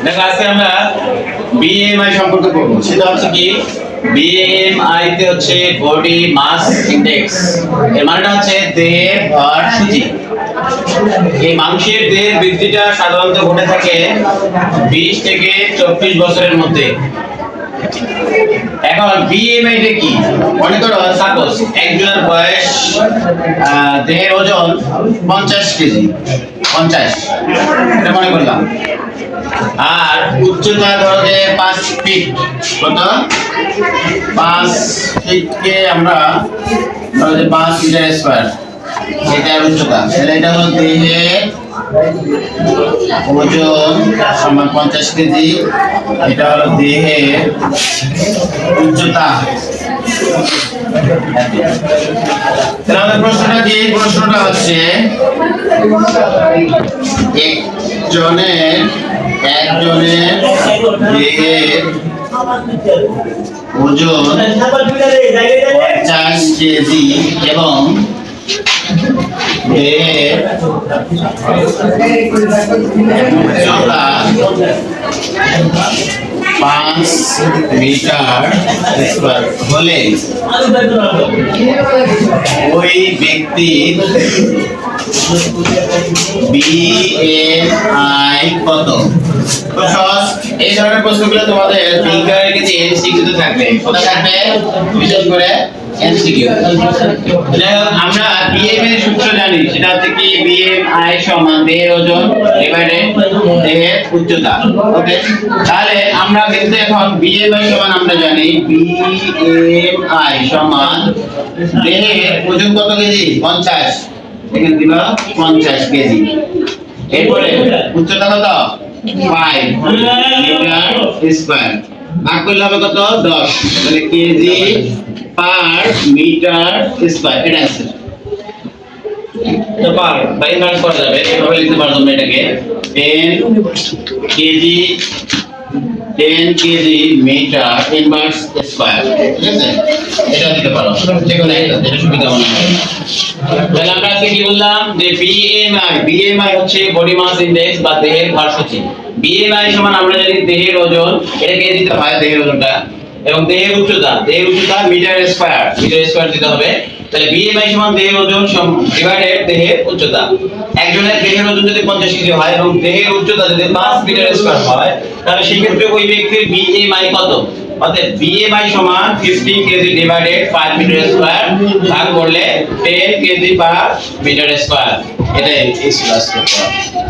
দেখো আজকে আমরা বিএমআই সম্পর্কে পড়বো। সেটা হচ্ছে কি বিএমআই তে হচ্ছে বডি মাস ইনডেক্স। এর মানেটা হচ্ছে দেহের ভর সূচি। এই মানুষের দেহের বৃদ্ধিটা সাধারণত ঘটে থাকে 20 থেকে 24 বছরের মধ্যে। এখন বিএমআই টা কি? মনে করো সাপোজ একজনের বয়স দেহের ওজন 50 কেজি, 50 এটা মনে করলাম, আর উচ্চতা ধরো যে 5 ফিট, কত 5 ফিটকে আমরা ধরো যে 5 মিটার স্কয়ার, এটা উচ্চতা। তাহলে এটা হলো দেহের ওজন সমান 50 কেজি, এটা হলো দেহের উচ্চতা। তাহলে প্রশ্নটা কি? প্রশ্নটা হচ্ছে একজনের দেহের ওজন 50 কেজি এবং দেহের উচ্চতা 5 মিটার স্কয়ার হলে ওই ব্যক্তির বিএমআই কত? তো সহজ, এই ধরনের প্রশ্নগুলো তোমাদের বিজ্ঞানের কিছু এমসিকিউ তে থাকবে। কোথায় থাকবে? বিশেষ করে এমসিকিউ। আমরা বিএমআই এর সূত্র জানি, সেটা হচ্ছে কি বিএমআই সমান দেহের ওজন ডিভাইডেড দেহের উচ্চতা। ওকে, তাহলে আমরা কিন্তু এখন বিএমআই সমান আমরা জানি বিএমআই সমান দেহের ওজন কত কেজি? 50। এখানে দিল 50 কেজি। এরপরে উচ্চতা কত? 5 মিটার স্কয়ার। ভাগ করলে হবে কত? 10। তাহলে কেজি পার মিটার স্কয়ার, এটা আছে। তো পার বাই ভাগ করা যাবে, এভাবে লিখতে পারো তোমরা এটাকে 10 কেজি মিটার ইনভার্স স্কয়ার। ঠিক আছে, এটা দিতে পারো, যেকোনো একটা, যেটা সুবিধা মনে হয়। তাহলে আমরা আজকে কি বললাম যে বিএমআই হচ্ছে বডি মাস ইনডেক্স বা দেহের ভর সূচি। বিএমআই সমান আমরা জানি দেহের ওজন, এটাকে দিতে হয় দেহের ওজনটা, এবং দেহের উচ্চতা মিটার স্কয়ার দিতে হবে। তাহলে বিএমআই সমান দেহের ওজন ডিভাইডেড দেহের উচ্চতা। একজনের দেহের ওজন যদি 50 কেজি হয় এবং দেহের উচ্চতা যদি 5 মিটার স্কয়ার হয়, তাহলে সেই ক্ষেত্রে ওই ব্যক্তির বিএমআই কত? অতএব বিএমআই সমান 50 কেজি ডিভাইডেড 5 মিটার স্কয়ার, ভাগ করলে 10 কেজি পার মিটার স্কয়ার। এটাই এই ক্লাস করতে হবে।